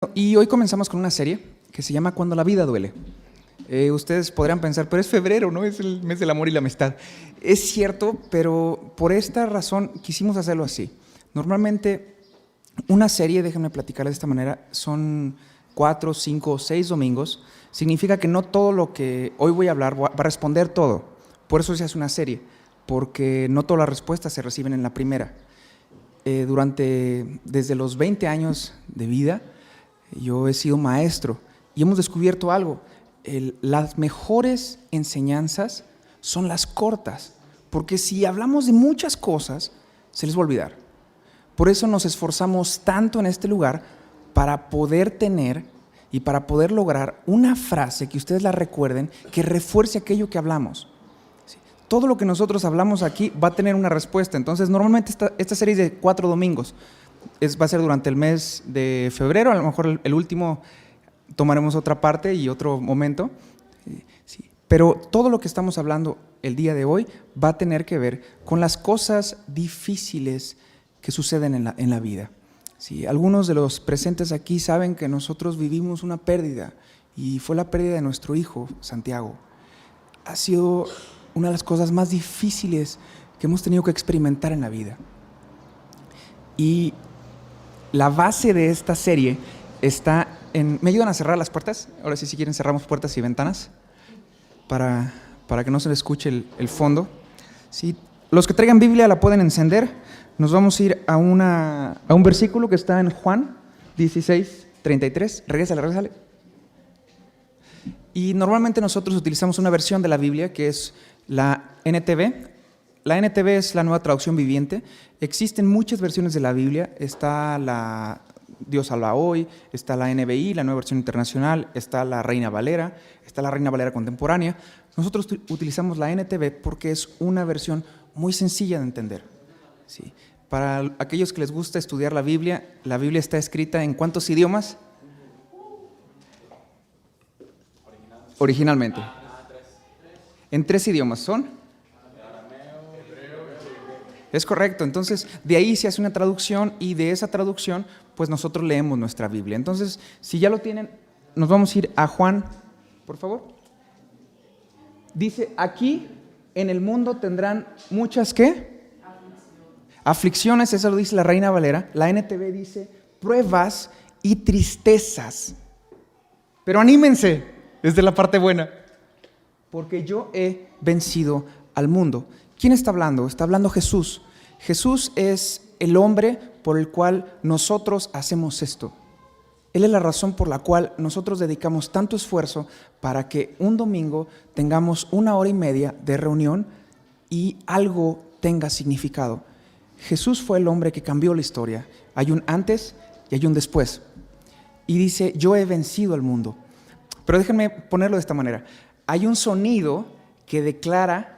Bueno, y hoy comenzamos con una serie que se llama Cuando la vida duele. Ustedes podrían pensar, pero es febrero, ¿no? Es el mes del amor y la amistad. Es cierto, pero por esta razón quisimos hacerlo así. Normalmente una serie, déjenme platicarles de esta manera, son 4, 5 o 6 domingos. Significa que no todo lo que hoy voy a hablar va a responder todo. Por eso se hace una serie, porque no todas las respuestas se reciben en la primera. Desde los 20 años de vida, yo he sido maestro y hemos descubierto algo. Las mejores enseñanzas son las cortas, porque si hablamos de muchas cosas, se les va a olvidar. Por eso nos esforzamos tanto en este lugar para poder tener y para poder lograr una frase que ustedes la recuerden, que refuerce aquello que hablamos. Todo lo que nosotros hablamos aquí va a tener una respuesta. Entonces, normalmente esta serie es de 4 domingos. Va a ser durante el mes de febrero, a lo mejor el último tomaremos otra parte y otro momento. Sí. Pero todo lo que estamos hablando el día de hoy va a tener que ver con las cosas difíciles que suceden en la vida. Sí, algunos de los presentes aquí saben que nosotros vivimos una pérdida y fue la pérdida de nuestro hijo, Santiago. Ha sido una de las cosas más difíciles que hemos tenido que experimentar en la vida. Y la base de esta serie está en... ¿Me ayudan a cerrar las puertas? Ahora sí, si quieren, cerramos puertas y ventanas para que no se le escuche el fondo. Sí, los que traigan Biblia la pueden encender. Nos vamos a ir a un versículo que está en Juan 16:33. Regrésale. Y normalmente nosotros utilizamos una versión de la Biblia que es la NTV. La NTV es la Nueva Traducción Viviente. Existen muchas versiones de la Biblia. Está la Dios habla hoy, está la NBI, la Nueva Versión Internacional, está la Reina Valera, está la Reina Valera Contemporánea. Nosotros utilizamos la NTV porque es una versión muy sencilla de entender. Sí. Para aquellos que les gusta estudiar la Biblia está escrita ¿en cuántos idiomas? Originalmente. En 3 idiomas son. Es correcto, entonces de ahí se hace una traducción y de esa traducción pues nosotros leemos nuestra Biblia. Entonces, si ya lo tienen, nos vamos a ir a Juan, por favor. Dice, aquí en el mundo tendrán muchas, ¿qué? Aflicciones, eso lo dice la Reina Valera. La NTV dice, pruebas y tristezas. Pero anímense, desde la parte buena. Porque yo he vencido al mundo. ¿Quién está hablando? Está hablando Jesús. Jesús es el hombre por el cual nosotros hacemos esto. Él es la razón por la cual nosotros dedicamos tanto esfuerzo para que un domingo tengamos 1 hora y media de reunión y algo tenga significado. Jesús fue el hombre que cambió la historia. Hay un antes y hay un después. Y dice, yo he vencido al mundo. Pero déjenme ponerlo de esta manera. Hay un sonido que declara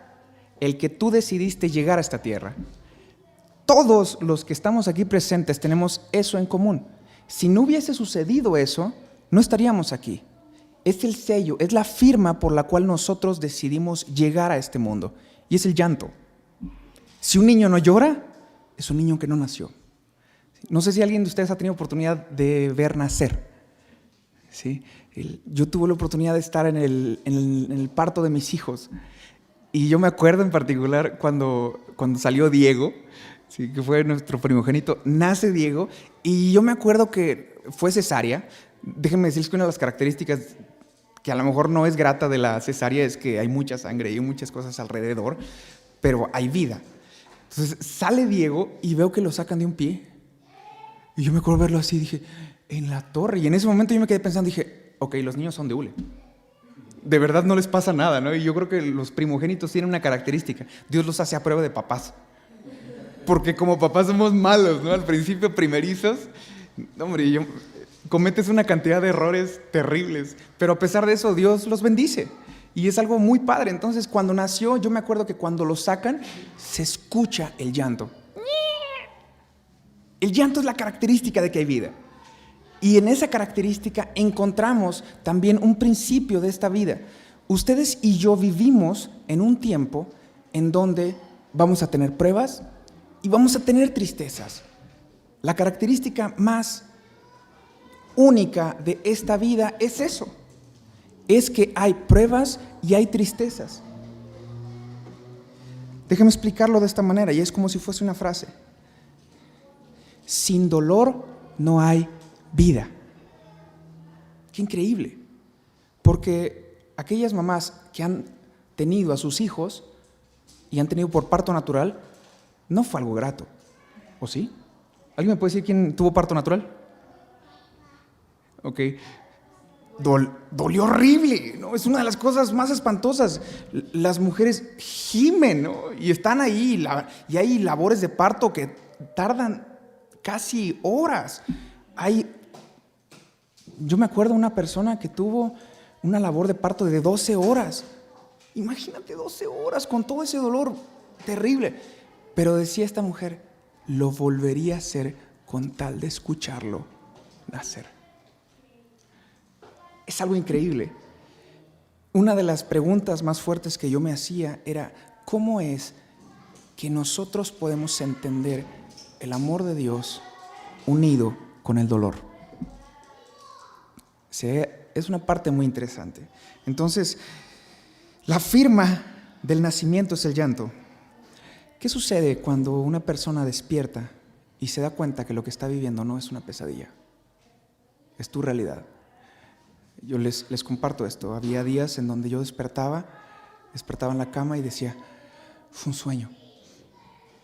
el que tú decidiste llegar a esta tierra. Todos los que estamos aquí presentes tenemos eso en común. Si no hubiese sucedido eso, no estaríamos aquí. Es el sello, es la firma por la cual nosotros decidimos llegar a este mundo. Y es el llanto. Si un niño no llora, es un niño que no nació. No sé si alguien de ustedes ha tenido oportunidad de ver nacer. ¿Sí? Yo tuve la oportunidad de estar en el parto de mis hijos. Y yo me acuerdo en particular cuando salió Diego, ¿sí? Que fue nuestro primogénito, nace Diego, y yo me acuerdo que fue cesárea. Déjenme decirles que una de las características que a lo mejor no es grata de la cesárea es que hay mucha sangre y hay muchas cosas alrededor, pero hay vida. Entonces sale Diego y veo que lo sacan de un pie, y yo me acuerdo verlo así, dije, en la torre, y en ese momento yo me quedé pensando, dije, ok, los niños son de hule. De verdad no les pasa nada, ¿no? Y yo creo que los primogénitos tienen una característica. Dios los hace a prueba de papás. Porque como papás somos malos, ¿no? Al principio primerizos, hombre, cometes una cantidad de errores terribles. Pero a pesar de eso, Dios los bendice. Y es algo muy padre. Entonces, cuando nació, yo me acuerdo que cuando lo sacan, se escucha el llanto. El llanto es la característica de que hay vida. Y en esa característica encontramos también un principio de esta vida. Ustedes y yo vivimos en un tiempo en donde vamos a tener pruebas y vamos a tener tristezas. La característica más única de esta vida es eso. Es que hay pruebas y hay tristezas. Déjame explicarlo de esta manera, y es como si fuese una frase. Sin dolor no hay vida. Qué increíble. Porque aquellas mamás que han tenido a sus hijos y han tenido por parto natural, no fue algo grato. ¿O sí? ¿Alguien me puede decir quién tuvo parto natural? Ok. Dolió horrible, ¿no? Es una de las cosas más espantosas. Las mujeres gimen, ¿no? Y están ahí, y hay labores de parto que tardan casi horas. Yo me acuerdo de una persona que tuvo una labor de parto de 12 horas. Imagínate 12 horas con todo ese dolor terrible. Pero decía esta mujer, lo volvería a hacer con tal de escucharlo nacer. Es algo increíble. Una de las preguntas más fuertes que yo me hacía era, ¿cómo es que nosotros podemos entender el amor de Dios unido con el dolor? Es una parte muy interesante. Entonces, la firma del nacimiento es el llanto. ¿Qué sucede cuando una persona despierta y se da cuenta que lo que está viviendo no es una pesadilla? Es tu realidad. Yo les comparto esto. Había días en donde yo despertaba en la cama y decía, fue un sueño.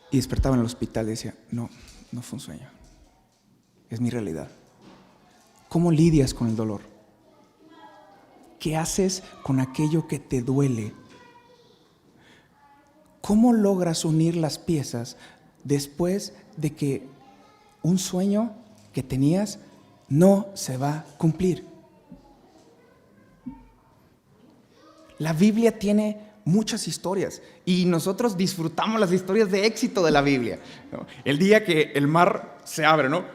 Y despertaba en el hospital y decía, no fue un sueño. Es mi realidad. ¿Cómo lidias con el dolor? ¿Qué haces con aquello que te duele? ¿Cómo logras unir las piezas después de que un sueño que tenías no se va a cumplir? La Biblia tiene muchas historias y nosotros disfrutamos las historias de éxito de la Biblia, ¿no? El día que el mar se abre, ¿no?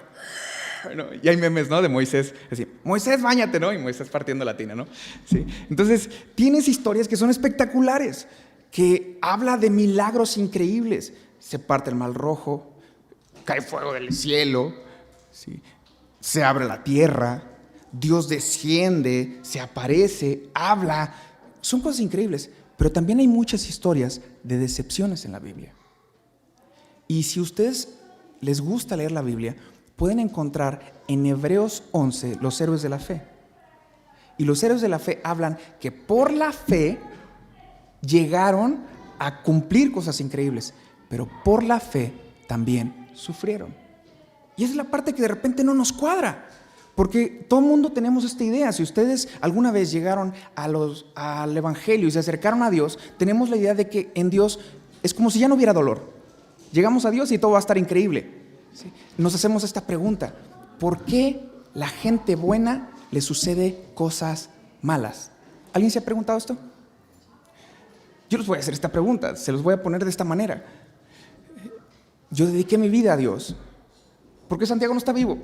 Y hay memes, ¿no? De Moisés, así, Moisés, báñate, ¿no? Y Moisés partiendo la tina, ¿no? Sí. Entonces, tienes historias que son espectaculares, que habla de milagros increíbles. Se parte el mar rojo, cae fuego del cielo, ¿sí? Se abre la tierra, Dios desciende, se aparece, habla. Son cosas increíbles, pero también hay muchas historias de decepciones en la Biblia. Y si a ustedes les gusta leer la Biblia, pueden encontrar en Hebreos 11 los héroes de la fe. Y los héroes de la fe hablan que por la fe llegaron a cumplir cosas increíbles, pero por la fe también sufrieron. Y esa es la parte que de repente no nos cuadra. Porque todo el mundo tenemos esta idea. Si ustedes alguna vez llegaron al Evangelio y se acercaron a Dios, tenemos la idea de que en Dios es como si ya no hubiera dolor. Llegamos a Dios y todo va a estar increíble, ¿sí? Nos hacemos esta pregunta: ¿por qué la gente buena le sucede cosas malas? ¿Alguien se ha preguntado esto? Yo les voy a hacer esta pregunta, se los voy a poner de esta manera. Yo dediqué mi vida a Dios. ¿Por qué Santiago no está vivo?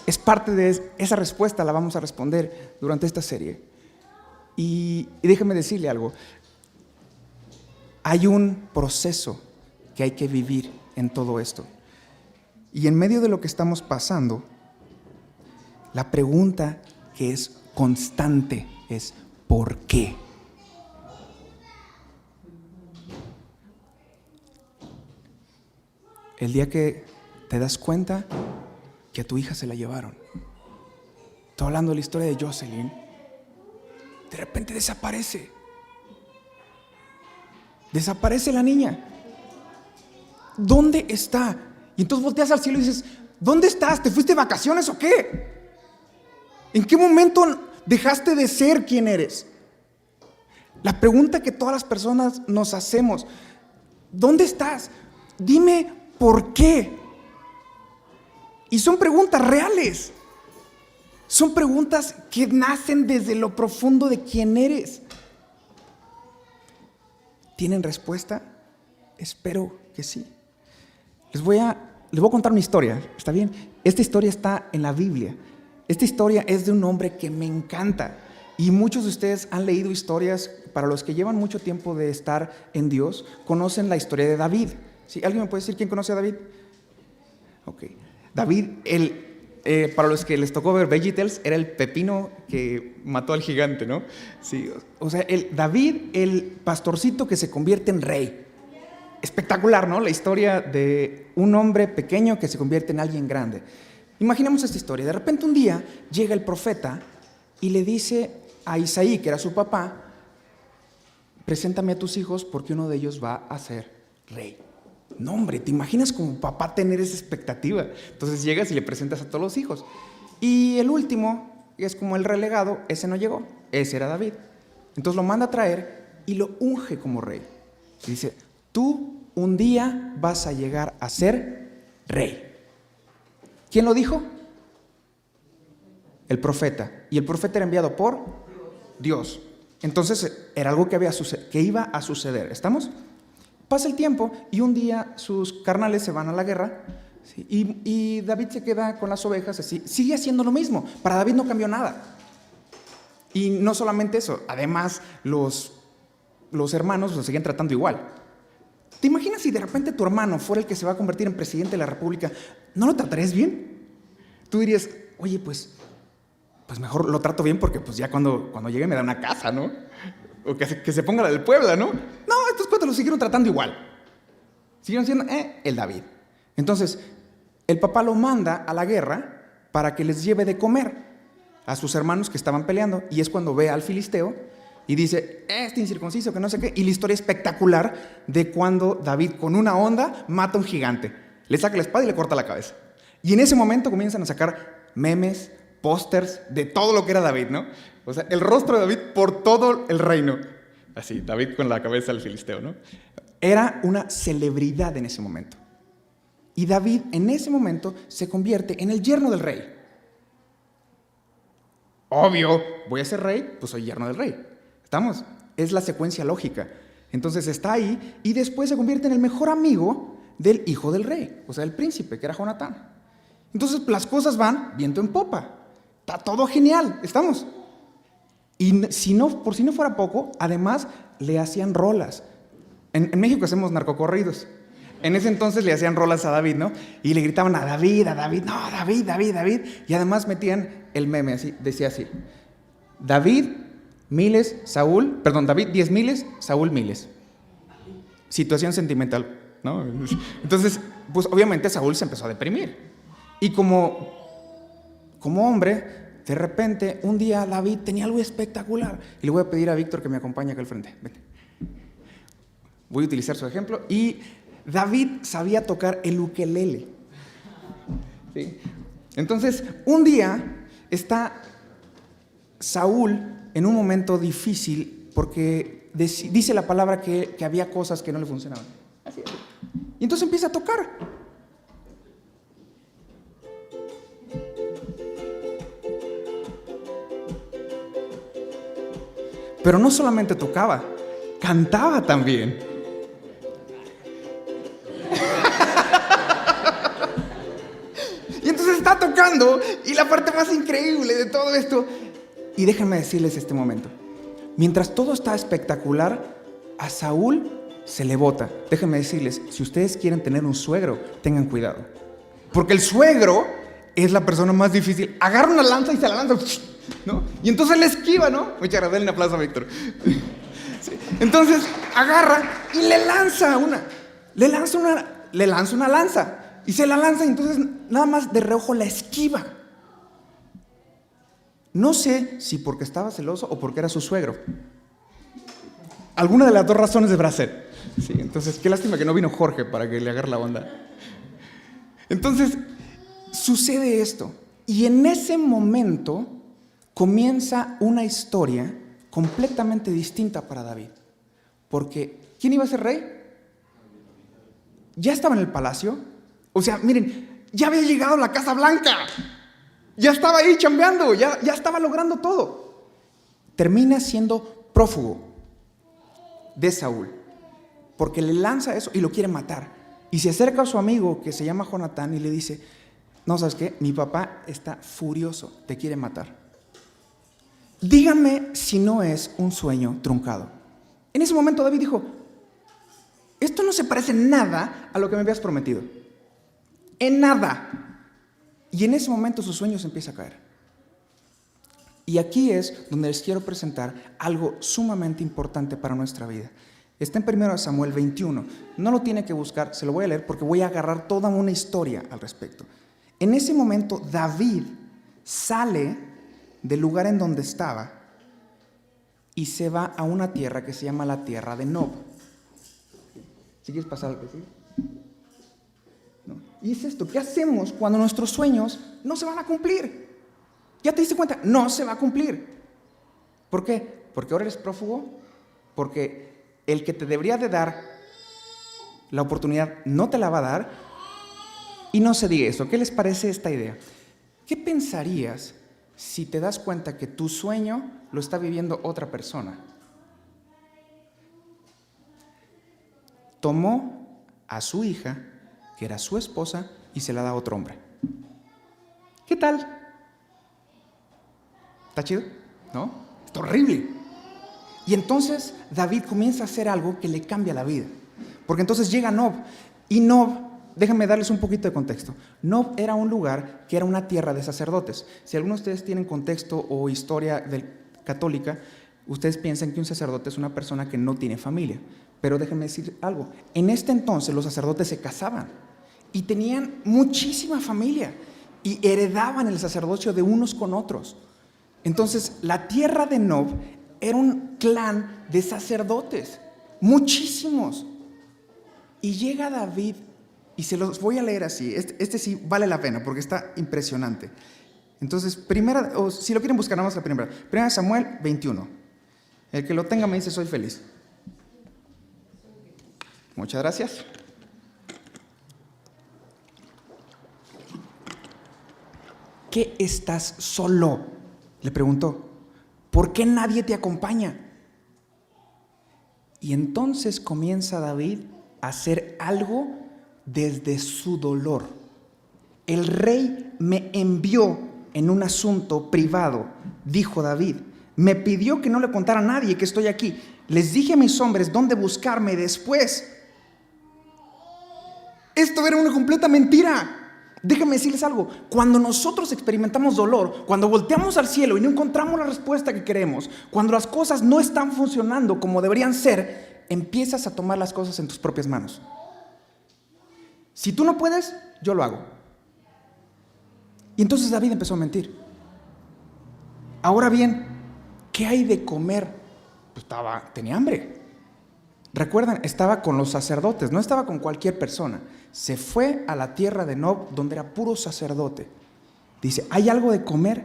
Es parte de esa respuesta, la vamos a responder durante esta serie. Y déjeme decirle algo. Hay un proceso que hay que vivir en todo esto. Y en medio de lo que estamos pasando, la pregunta que es constante es ¿por qué? El día que te das cuenta que a tu hija se la llevaron. Estoy hablando de la historia de Jocelyn. De repente desaparece. Desaparece la niña. ¿Dónde está? Y entonces volteas al cielo y dices, ¿dónde estás? ¿Te fuiste de vacaciones o qué? ¿En qué momento dejaste de ser quien eres? La pregunta que todas las personas nos hacemos, ¿dónde estás? Dime por qué. Y son preguntas reales. Son preguntas que nacen desde lo profundo de quién eres. ¿Tienen respuesta? Espero que sí. Les voy a contar una historia, ¿está bien? Esta historia está en la Biblia. Esta historia es de un hombre que me encanta. Y muchos de ustedes han leído historias, para los que llevan mucho tiempo de estar en Dios, conocen la historia de David. ¿Sí? ¿Alguien me puede decir quién conoce a David? Ok. David, para los que les tocó ver VeggieTales, era el pepino que mató al gigante, ¿no? Sí, o sea, David, el pastorcito que se convierte en rey. Espectacular, ¿no? La historia de un hombre pequeño que se convierte en alguien grande. Imaginemos esta historia. De repente un día llega el profeta y le dice a Isaí, que era su papá, preséntame a tus hijos porque uno de ellos va a ser rey. No, hombre, ¿te imaginas como papá tener esa expectativa? Entonces llegas y le presentas a todos los hijos. Y el último, que es como el relegado, ese no llegó, ese era David. Entonces lo manda a traer y lo unge como rey. Y dice, tú un día vas a llegar a ser rey. ¿Quién lo dijo? El profeta. Y el profeta era enviado por Dios. Entonces era algo que iba a suceder. ¿Estamos? Pasa el tiempo y un día sus carnales se van a la guerra, ¿sí? y David se queda con las ovejas, así, sigue haciendo lo mismo. Para David no cambió nada. Y no solamente eso, además los hermanos lo siguen tratando igual. ¿Te imaginas si de repente tu hermano fuera el que se va a convertir en presidente de la República? ¿No lo tratarías bien? Tú dirías, oye, pues mejor lo trato bien porque pues ya cuando llegue me da una casa, ¿no? O que se ponga la del Puebla, ¿no? No, estos cuatro lo siguieron tratando igual. Siguieron siendo el David. Entonces, el papá lo manda a la guerra para que les lleve de comer a sus hermanos que estaban peleando. Y es cuando ve al filisteo y dice, este incircunciso, que no sé qué. Y la historia espectacular de cuando David, con una onda, mata a un gigante. Le saca la espada y le corta la cabeza. Y en ese momento comienzan a sacar memes, pósters de todo lo que era David, ¿no? O sea, el rostro de David por todo el reino. Así, David con la cabeza del filisteo, ¿no? Era una celebridad en ese momento. Y David en ese momento se convierte en el yerno del rey. Obvio, voy a ser rey, pues soy yerno del rey. ¿Estamos? Es la secuencia lógica. Entonces está ahí y después se convierte en el mejor amigo del hijo del rey, o sea, el príncipe, que era Jonatán. Entonces las cosas van viento en popa. Está todo genial, ¿estamos? Y por si no fuera poco, además le hacían rolas. En México hacemos narcocorridos. En ese entonces le hacían rolas a David, ¿no? Y le gritaban a David, no, David. Y además metían el meme, así, decía así: David, miles, David 10 miles, Saúl miles. Situación sentimental, ¿no? Entonces, pues obviamente Saúl se empezó a deprimir. Y como hombre, de repente, un día David tenía algo espectacular. Y le voy a pedir a Víctor que me acompañe acá al frente. Vete. Voy a utilizar su ejemplo. Y David sabía tocar el ukelele. ¿Sí? Entonces, un día está Saúl en un momento difícil porque dice la palabra que había cosas que no le funcionaban. Así es. Y entonces empieza a tocar. Pero no solamente tocaba, cantaba también. Y entonces está tocando, y la parte más increíble de todo esto, y déjenme decirles este momento, mientras todo está espectacular, a Saúl se le bota. Déjenme decirles, si ustedes quieren tener un suegro, tengan cuidado, porque el suegro es la persona más difícil. Agarra una lanza y se la lanza, ¿no? Y entonces le esquiva, ¿no? Muchas gracias, denle un aplauso a Víctor. Sí. Entonces agarra y le lanza una lanza. Y se la lanza y entonces nada más de reojo la esquiva. No sé si porque estaba celoso o porque era su suegro. Alguna de las dos razones deberá ser. Sí, entonces qué lástima que no vino Jorge para que le agarre la onda. Entonces sucede esto. Y en ese momento comienza una historia completamente distinta para David. Porque, ¿quién iba a ser rey? Ya estaba en el palacio. O sea, miren, ya había llegado a la Casa Blanca. Ya estaba ahí chambeando, ya estaba logrando todo. Termina siendo prófugo de Saúl. Porque le lanza eso y lo quiere matar. Y se acerca a su amigo que se llama Jonatán y le dice: no, ¿sabes qué? Mi papá está furioso, te quiere matar. Díganme si no es un sueño truncado. En ese momento David dijo: esto no se parece en nada a lo que me habías prometido. En nada. Y en ese momento su sueño se empieza a caer. Y aquí es donde les quiero presentar algo sumamente importante para nuestra vida. Está en 1 Samuel 21. No lo tiene que buscar, se lo voy a leer porque voy a agarrar toda una historia al respecto. En ese momento David sale del lugar en donde estaba y se va a una tierra que se llama la tierra de Nob. ¿Sí quieres pasar al que sigue? No. Y es esto, ¿qué hacemos cuando nuestros sueños no se van a cumplir? ¿Ya te diste cuenta? No se va a cumplir. ¿Por qué? Porque ahora eres prófugo, porque el que te debería de dar la oportunidad no te la va a dar. Y no se diga eso. ¿Qué les parece esta idea? ¿Qué pensarías si te das cuenta que tu sueño lo está viviendo otra persona? Tomó a su hija, que era su esposa, y se la da a otro hombre. ¿Qué tal? ¿Está chido? ¿No? Está horrible. Y entonces David comienza a hacer algo que le cambia la vida. Porque entonces llega Nob. Y Nob, déjenme darles un poquito de contexto. Nob era un lugar que era una tierra de sacerdotes. Si algunos de ustedes tienen contexto o historia católica, ustedes piensan que un sacerdote es una persona que no tiene familia. Pero déjenme decir algo. En este entonces los sacerdotes se casaban y tenían muchísima familia y heredaban el sacerdocio de unos con otros. Entonces, la tierra de Nob era un clan de sacerdotes, muchísimos. Y llega David, y se los voy a leer así, este sí vale la pena porque está impresionante. Entonces, o si lo quieren buscar, nada más la primera. 1 Samuel 21. El que lo tenga me dice, soy feliz. Muchas gracias. ¿Qué estás solo? Le preguntó, ¿por qué nadie te acompaña? Y entonces comienza David a hacer algo desde su dolor. El rey me envió en un asunto privado, dijo David. Me pidió que no le contara a nadie que estoy aquí. Les dije a mis hombres dónde buscarme después. Esto era una completa mentira. Déjenme decirles algo, cuando nosotros experimentamos dolor, cuando volteamos al cielo y no encontramos la respuesta que queremos, cuando las cosas no están funcionando como deberían ser, empiezas a tomar las cosas en tus propias manos. Si tú no puedes, yo lo hago. Y entonces David empezó a mentir. Ahora bien, ¿qué hay de comer? Pues tenía hambre. Recuerdan, estaba con los sacerdotes, no estaba con cualquier persona. Se fue a la tierra de Nob, donde era puro sacerdote. Dice, ¿hay algo de comer?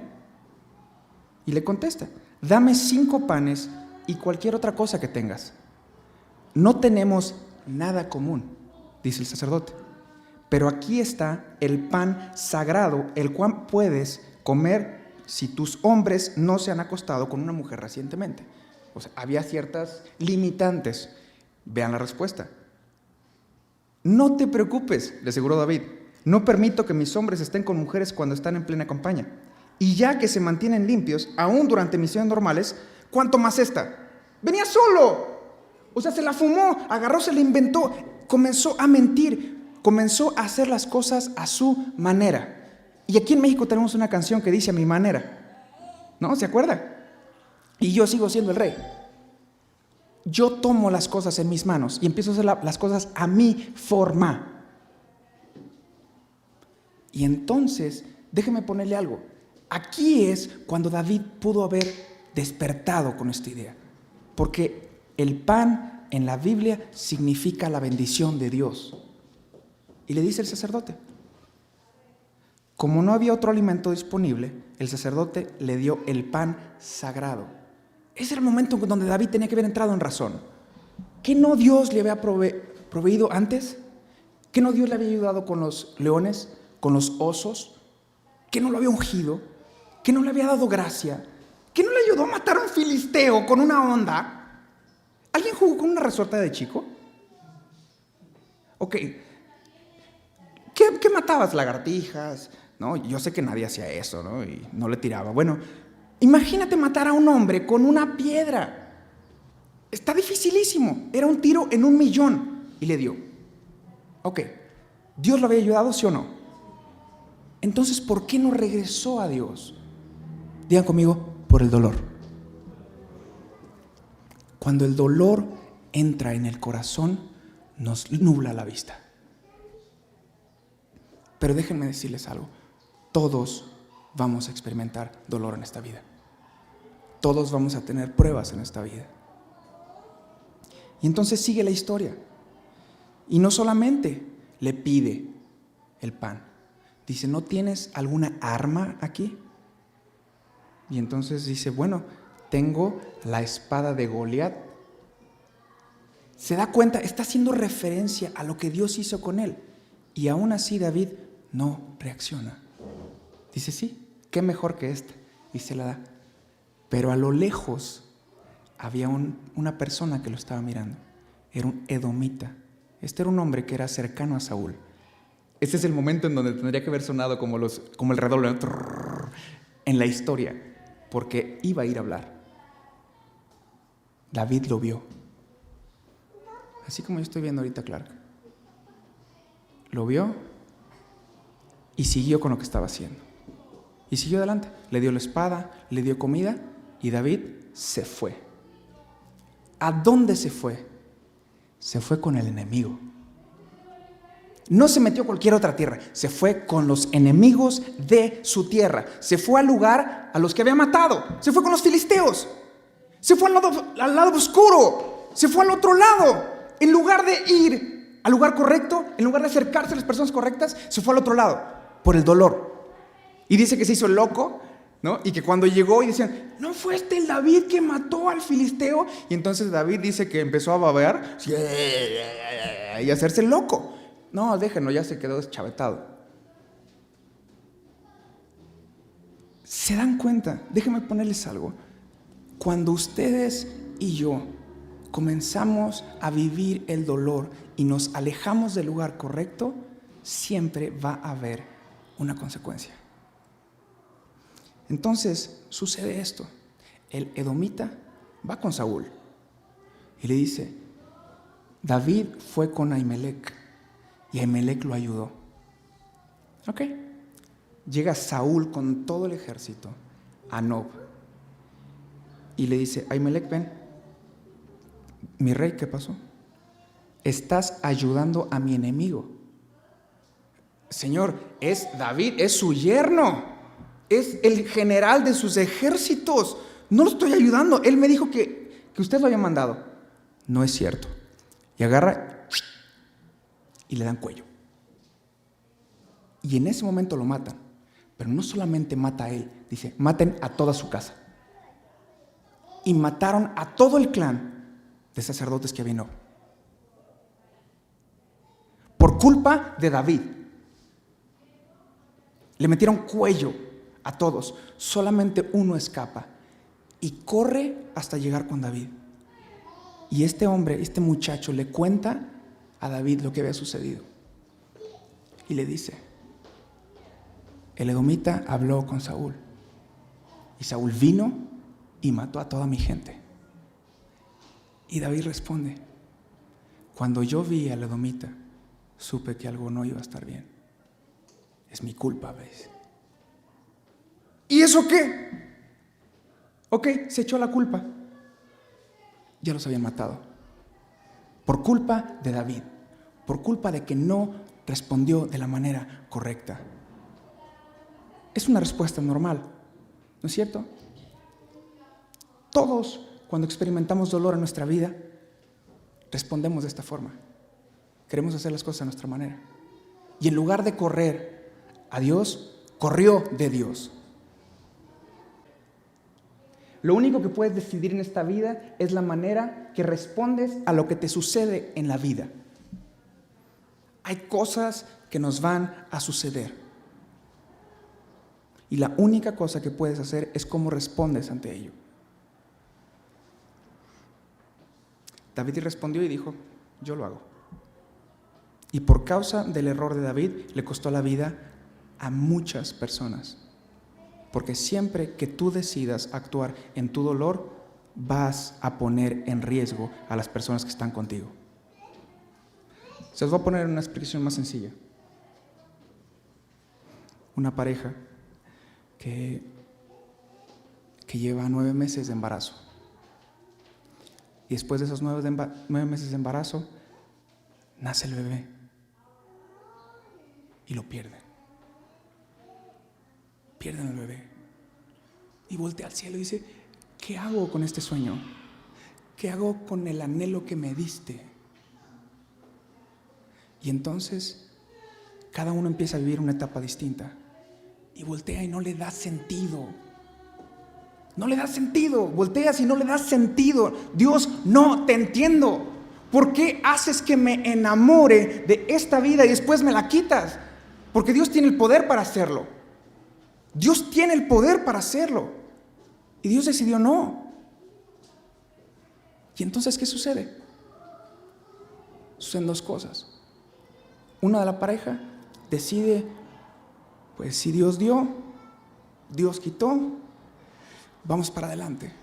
Y le contesta, dame 5 panes y cualquier otra cosa que tengas. No tenemos nada común, dice el sacerdote. Pero aquí está el pan sagrado, el cual puedes comer si tus hombres no se han acostado con una mujer recientemente. O sea, había ciertas limitantes. Vean la respuesta. No te preocupes, le aseguró David. No permito que mis hombres estén con mujeres cuando están en plena campaña. Y ya que se mantienen limpios, aún durante misiones normales, ¿cuánto más esta? Venía solo. O sea, se la fumó, agarró, se la inventó, comenzó a mentir, comenzó a hacer las cosas a su manera. Y aquí en México tenemos una canción que dice a mi manera. ¿No? ¿Se acuerda? Y yo sigo siendo el rey. Yo tomo las cosas en mis manos y empiezo a hacer las cosas a mi forma. Y entonces, déjeme ponerle algo. Aquí es cuando David pudo haber despertado con esta idea. Porque el pan en la Biblia significa la bendición de Dios. Y le dice el sacerdote. Como no había otro alimento disponible, el sacerdote le dio el pan sagrado. Ese era el momento en donde David tenía que haber entrado en razón. ¿Qué no Dios le había proveído antes? ¿Qué no Dios le había ayudado con los leones, con los osos? ¿Qué no lo había ungido? ¿Qué no le había dado gracia? ¿Qué no le ayudó a matar a un filisteo con una onda? ¿Alguien jugó con una resorte de chico? Ok. ¿Qué matabas? Lagartijas, ¿no? Yo sé que nadie hacía eso, ¿no? Y no le tiraba. Bueno, imagínate matar a un hombre con una piedra. Está dificilísimo. Era un tiro en 1,000,000 y le dio. Ok, ¿Dios lo había ayudado, sí o no? Entonces, ¿por qué no regresó a Dios? Digan conmigo, por el dolor. Cuando el dolor entra en el corazón, nos nubla la vista. Pero déjenme decirles algo. Todos vamos a experimentar dolor en esta vida. Todos vamos a tener pruebas en esta vida. Y entonces sigue la historia. Y no solamente le pide el pan. Dice, ¿no tienes alguna arma aquí? Y entonces dice, bueno, tengo la espada de Goliat. Se da cuenta, está haciendo referencia a lo que Dios hizo con él. Y aún así David no reacciona. Dice, sí, qué mejor que esta. Y se la da. Pero a lo lejos había una persona que lo estaba mirando. Era un edomita. Este era un hombre que era cercano a Saúl. Este es el momento en donde tendría que haber sonado como el redoble en la historia, porque iba a ir a hablar. David lo vio. Así como yo estoy viendo ahorita a Clark. Lo vio y siguió con lo que estaba haciendo. Y siguió adelante. Le dio la espada, le dio comida y David se fue. ¿A dónde se fue? Se fue con el enemigo. No se metió a cualquier otra tierra, se fue con los enemigos de su tierra. Se fue al lugar a los que había matado. Se fue con los filisteos. Se fue al lado oscuro. Se fue al otro lado. En lugar de ir al lugar correcto, en lugar de acercarse a las personas correctas, se fue al otro lado, por el dolor. Y dice que se hizo loco, ¿no? Y que cuando llegó y decían, ¿no fue este el David que mató al filisteo? Y entonces David dice que empezó a babear y a hacerse loco. No, déjenlo, ya se quedó deschavetado. ¿Se dan cuenta? Déjenme ponerles algo. Cuando ustedes y yo comenzamos a vivir el dolor y nos alejamos del lugar correcto, siempre va a haber una consecuencia. Entonces sucede esto. El edomita va con Saúl y le dice, David fue con Ahimelech y Ahimelech lo ayudó. Ok. Llega Saúl con todo el ejército a Nob y le dice, Ahimelech, ven. Mi rey, ¿qué pasó? Estás ayudando a mi enemigo. Señor, es David, es su yerno, es el general de sus ejércitos. No lo estoy ayudando. Él me dijo que usted lo había mandado. No es cierto. Y agarra y le dan cuello. Y en ese momento lo matan. Pero no solamente mata a él, dice, maten a toda su casa. Y mataron a todo el clan de sacerdotes que había en Nob. Por culpa de David. Le metieron cuello a todos. Solamente uno escapa y corre hasta llegar con David. Y este hombre, este muchacho, le cuenta a David lo que había sucedido. Y le dice, el edomita habló con Saúl. Y Saúl vino y mató a toda mi gente. Y David responde, cuando yo vi al edomita, supe que algo no iba a estar bien. Es mi culpa, ¿ves? ¿Y eso qué? Ok, se echó la culpa. Ya los habían matado. Por culpa de David. Por culpa de que no respondió de la manera correcta. Es una respuesta normal, ¿no es cierto? Todos, cuando experimentamos dolor en nuestra vida, respondemos de esta forma. Queremos hacer las cosas a nuestra manera. Y en lugar de correr a Dios, corrió de Dios. Lo único que puedes decidir en esta vida es la manera que respondes a lo que te sucede en la vida. Hay cosas que nos van a suceder. Y la única cosa que puedes hacer es cómo respondes ante ello. David respondió y dijo, yo lo hago. Y por causa del error de David, le costó la vida a muchas personas. Porque siempre que tú decidas actuar en tu dolor, vas a poner en riesgo a las personas que están contigo. Se los voy a poner en una explicación más sencilla. una pareja que lleva 9 meses de embarazo. Y después de esos 9 meses de embarazo, nace el bebé y lo pierden. Pierden el bebé. Y voltea al cielo y dice: ¿qué hago con este sueño? ¿Qué hago con el anhelo que me diste? Y entonces cada uno empieza a vivir una etapa distinta. Y voltea y no le da sentido. No le da sentido. Volteas y no le da sentido. Dios, no te entiendo. ¿Por qué haces que me enamore de esta vida y después me la quitas? Porque Dios tiene el poder para hacerlo. Dios tiene el poder para hacerlo. Y Dios decidió no. ¿Y entonces qué sucede? Suceden 2 cosas. Una de la pareja decide, pues si Dios dio, Dios quitó, vamos para adelante.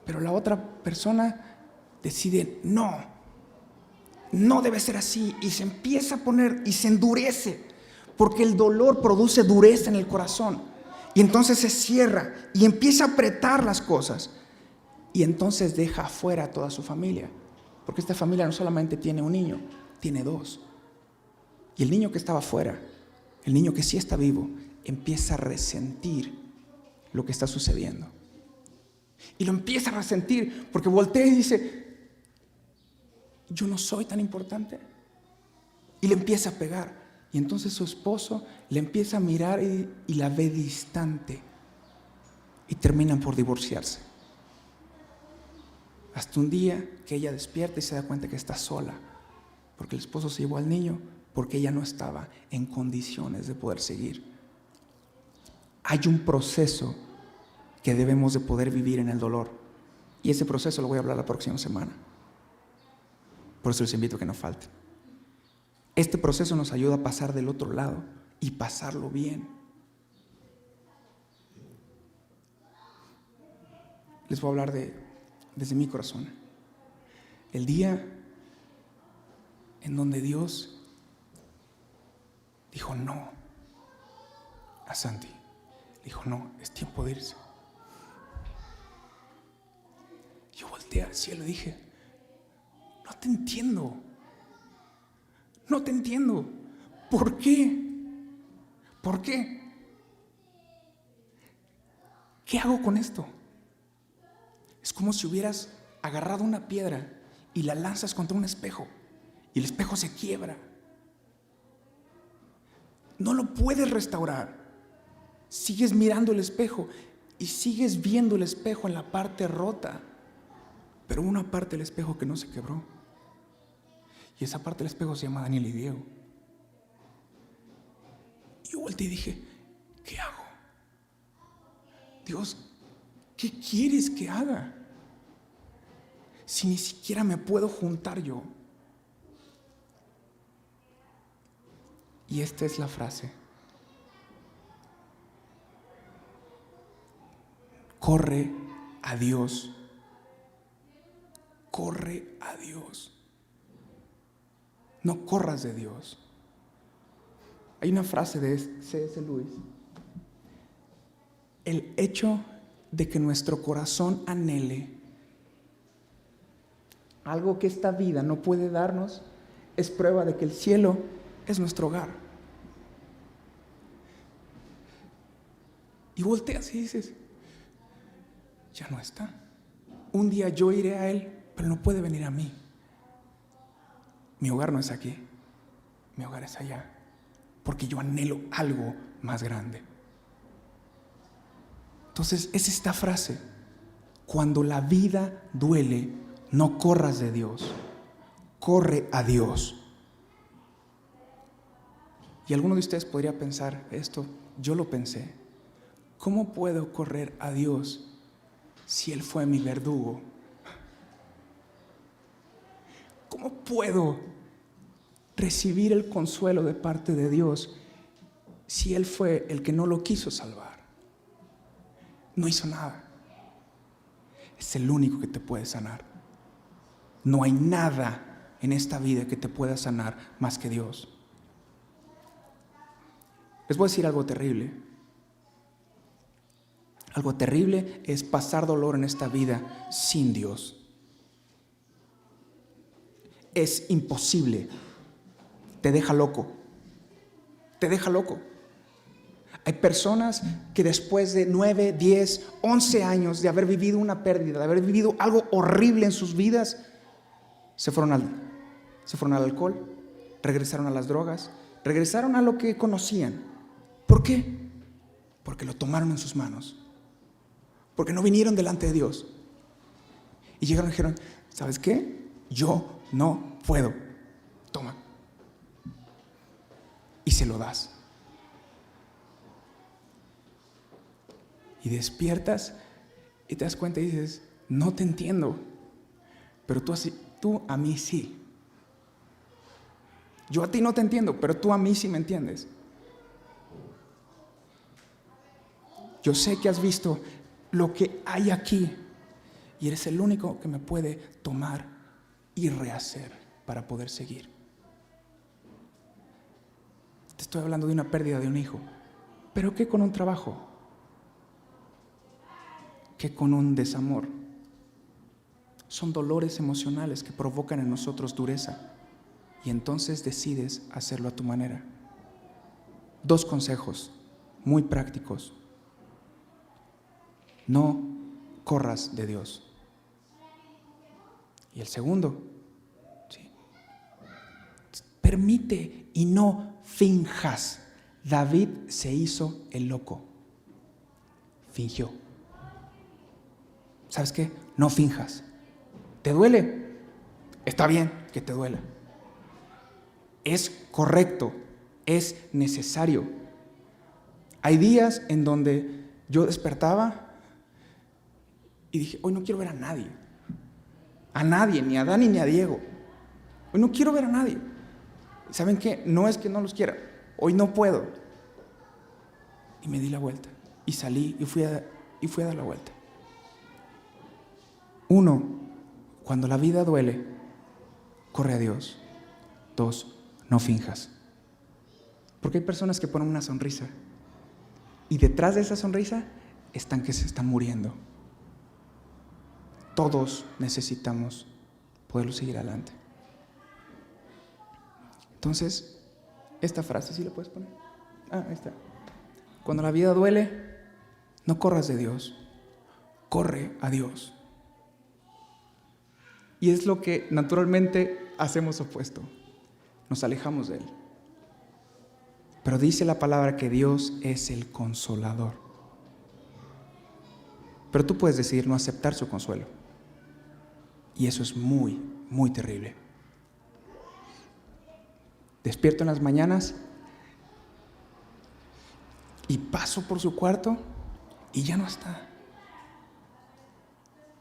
Pero la otra persona decide, no debe ser así, y se empieza a poner y se endurece, porque el dolor produce dureza en el corazón, y entonces se cierra y empieza a apretar las cosas, y entonces deja afuera a toda su familia, porque esta familia no solamente tiene un niño, tiene 2. Y el niño que estaba afuera, el niño que sí está vivo, empieza a resentir lo que está sucediendo. Y lo empieza a resentir porque voltea y dice: yo no soy tan importante. Y le empieza a pegar. Y entonces su esposo le empieza a mirar y la ve distante. Y terminan por divorciarse. Hasta un día que ella despierta y se da cuenta que está sola. Porque el esposo se llevó al niño, porque ella no estaba en condiciones de poder seguir. Hay un proceso que debemos de poder vivir en el dolor. Y ese proceso lo voy a hablar la próxima semana. Por eso les invito a que no falten. Este proceso nos ayuda a pasar del otro lado y pasarlo bien. Les voy a hablar desde mi corazón. El día en donde Dios dijo no a Santi. Dijo: no, es tiempo de irse. Yo volteé al cielo y dije: no te entiendo. No te entiendo. ¿Por qué? ¿Por qué? ¿Qué hago con esto? Es como si hubieras agarrado una piedra y la lanzas contra un espejo y el espejo se quiebra. No lo puedes restaurar. Sigues mirando el espejo y sigues viendo el espejo en la parte rota, pero una parte del espejo que no se quebró. Y esa parte del espejo se llama Daniel y Diego. Y yo volteé y dije: ¿qué hago? Dios, ¿qué quieres que haga? Si ni siquiera me puedo juntar yo. Y esta es la frase: corre a Dios. Corre a Dios. No corras de Dios. Hay una frase de C.S. Lewis: el hecho de que nuestro corazón anhele algo que esta vida no puede darnos es prueba de que el cielo es nuestro hogar. Y volteas y dices: ya no está. Un día yo iré a Él, pero no puede venir a mí. Mi hogar no es aquí, mi hogar es allá, porque yo anhelo algo más grande. Entonces es esta frase: cuando la vida duele, no corras de Dios, corre a Dios. Y alguno de ustedes podría pensar esto, yo lo pensé: ¿cómo puedo correr a Dios si Él fue mi verdugo? ¿Cómo puedo recibir el consuelo de parte de Dios si Él fue el que no lo quiso salvar? No hizo nada. Es el único que te puede sanar. No hay nada en esta vida que te pueda sanar más que Dios. Les voy a decir algo terrible. Algo terrible es pasar dolor en esta vida sin Dios. Es imposible. Te deja loco. Te deja loco. Hay personas que después de 9, 10, 11 años de haber vivido una pérdida, de haber vivido algo horrible en sus vidas, se fueron al alcohol, regresaron a las drogas, regresaron a lo que conocían. ¿Por qué? Porque lo tomaron en sus manos. Porque no vinieron delante de Dios. Y llegaron y dijeron, ¿sabes qué? Yo no puedo. Toma. Y se lo das. Y despiertas y te das cuenta y dices, no te entiendo, pero tú a mí sí. Yo a ti no te entiendo, pero tú a mí sí me entiendes. Yo sé que has visto lo que hay aquí y eres el único que me puede tomar y rehacer para poder seguir. Te estoy hablando de una pérdida de un hijo, pero ¿qué con un trabajo? ¿Qué con un desamor? Son dolores emocionales que provocan en nosotros dureza y entonces decides hacerlo a tu manera. 2 consejos muy prácticos. No corras de Dios. Y el segundo, ¿sí? Permite y no finjas. David se hizo el loco. Fingió. ¿Sabes qué? No finjas. ¿Te duele? Está bien que te duela. Es correcto, es necesario. Hay días en donde yo despertaba y dije, hoy no quiero ver a nadie. A nadie, ni a Dani ni a Diego. Hoy no quiero ver a nadie. ¿Saben qué? No es que no los quiera. Hoy no puedo. Y me di la vuelta. Y salí y fui a dar la vuelta. 1, cuando la vida duele, corre a Dios. 2, no finjas. Porque hay personas que ponen una sonrisa y detrás de esa sonrisa están que se están muriendo. Todos necesitamos poderlo seguir adelante. Entonces, esta frase, ¿sí la puedes poner? Ahí está. Cuando la vida duele, no corras de Dios, corre a Dios. Y es lo que naturalmente hacemos opuesto. Nos alejamos de Él. Pero dice la palabra que Dios es el consolador. Pero tú puedes decidir no aceptar su consuelo. Y eso es muy, muy terrible. Despierto en las mañanas y paso por su cuarto y ya no está.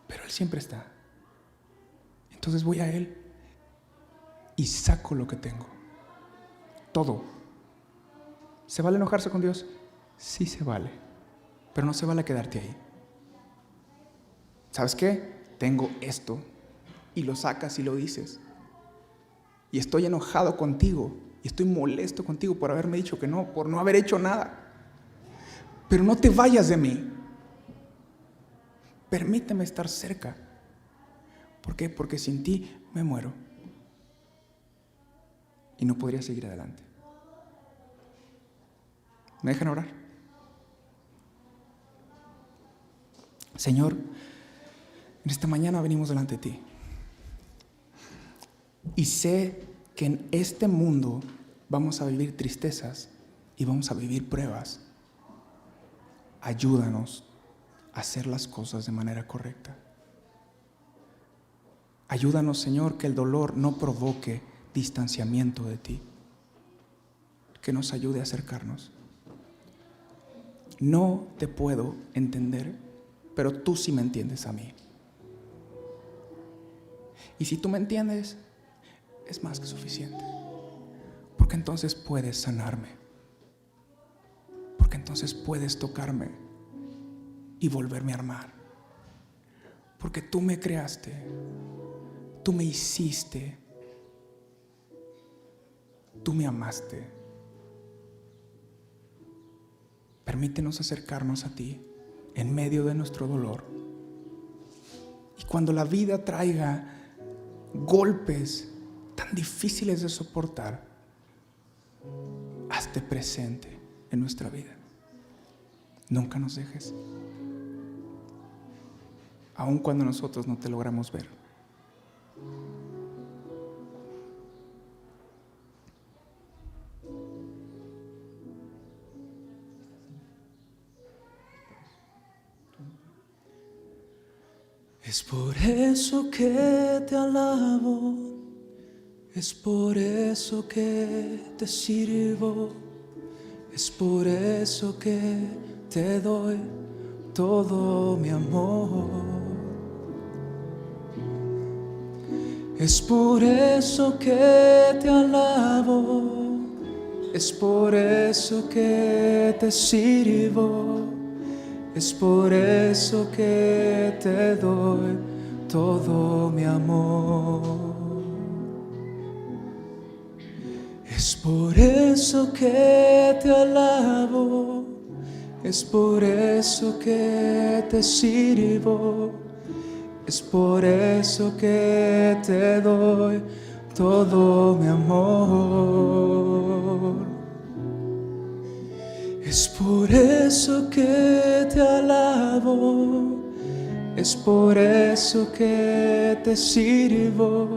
Pero Él siempre está. Entonces voy a Él y saco lo que tengo. Todo. ¿Se vale enojarse con Dios? Sí se vale. Pero no se vale quedarte ahí. ¿Sabes qué? Tengo esto. Y lo sacas y lo dices. Y estoy enojado contigo. Y estoy molesto contigo por haberme dicho que no, por no haber hecho nada. Pero no te vayas de mí. Permíteme estar cerca. ¿Por qué? Porque sin ti me muero. Y no podría seguir adelante. ¿Me dejan orar? Señor, en esta mañana venimos delante de ti. Y sé que en este mundo vamos a vivir tristezas y vamos a vivir pruebas. Ayúdanos a hacer las cosas de manera correcta. Ayúdanos, Señor, que el dolor no provoque distanciamiento de ti. Que nos ayude a acercarnos. No te puedo entender, pero tú sí me entiendes a mí. Y si tú me entiendes, es más que suficiente. Porque entonces puedes sanarme. Porque entonces puedes tocarme y volverme a armar. Porque tú me creaste. Tú me hiciste. Tú me amaste. Permítenos acercarnos a ti en medio de nuestro dolor. Y cuando la vida traiga golpes tan difíciles de soportar, hazte presente en nuestra vida. Nunca nos dejes, aun cuando nosotros no te logramos ver. Es por eso que te alabo, es por eso que te sirvo, es por eso que te doy todo mi amor. Es por eso que te alabo, es por eso que te sirvo, es por eso que te doy todo mi amor. Es por eso que te alabo, es por eso que te sirvo, es por eso que te doy todo mi amor. Es por eso que te alabo, es por eso que te sirvo,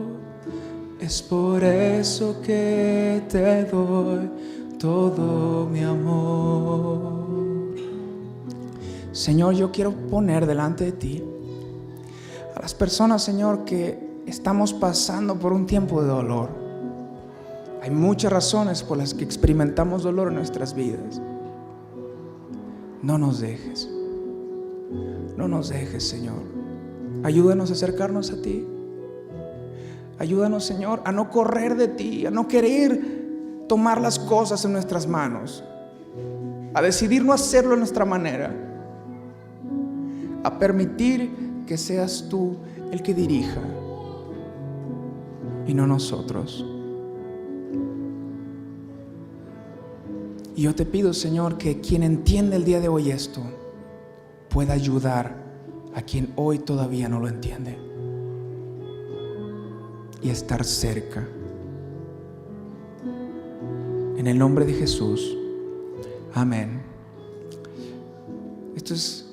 es por eso que te doy todo mi amor. Señor, yo quiero poner delante de ti a las personas, Señor, que estamos pasando por un tiempo de dolor. Hay muchas razones por las que experimentamos dolor en nuestras vidas. No nos dejes, Señor. Ayúdanos a acercarnos a ti. Ayúdanos, Señor, a no correr de ti, a no querer tomar las cosas en nuestras manos, a decidir no hacerlo a nuestra manera, a permitir que seas tú el que dirija y no nosotros. Y yo te pido, Señor, que quien entiende el día de hoy esto pueda ayudar a quien hoy todavía no lo entiende y estar cerca. En el nombre de Jesús, amén. Esto es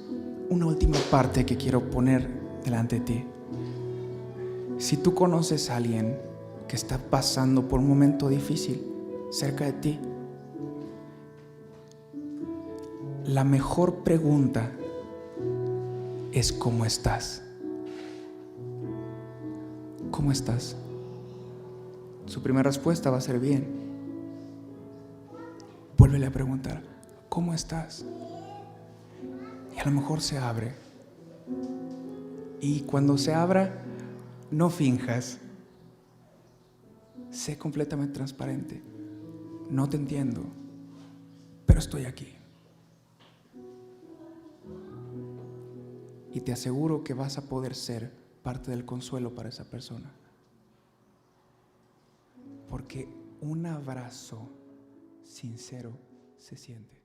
una última parte que quiero poner delante de ti. Si tú conoces a alguien que está pasando por un momento difícil cerca de ti, la mejor pregunta es ¿cómo estás? ¿Cómo estás? Su primera respuesta va a ser bien. Vuélvele a preguntar, ¿cómo estás? Y a lo mejor se abre. Y cuando se abra, no finjas. Sé completamente transparente. No te entiendo, pero estoy aquí. Y te aseguro que vas a poder ser parte del consuelo para esa persona. Porque un abrazo sincero se siente.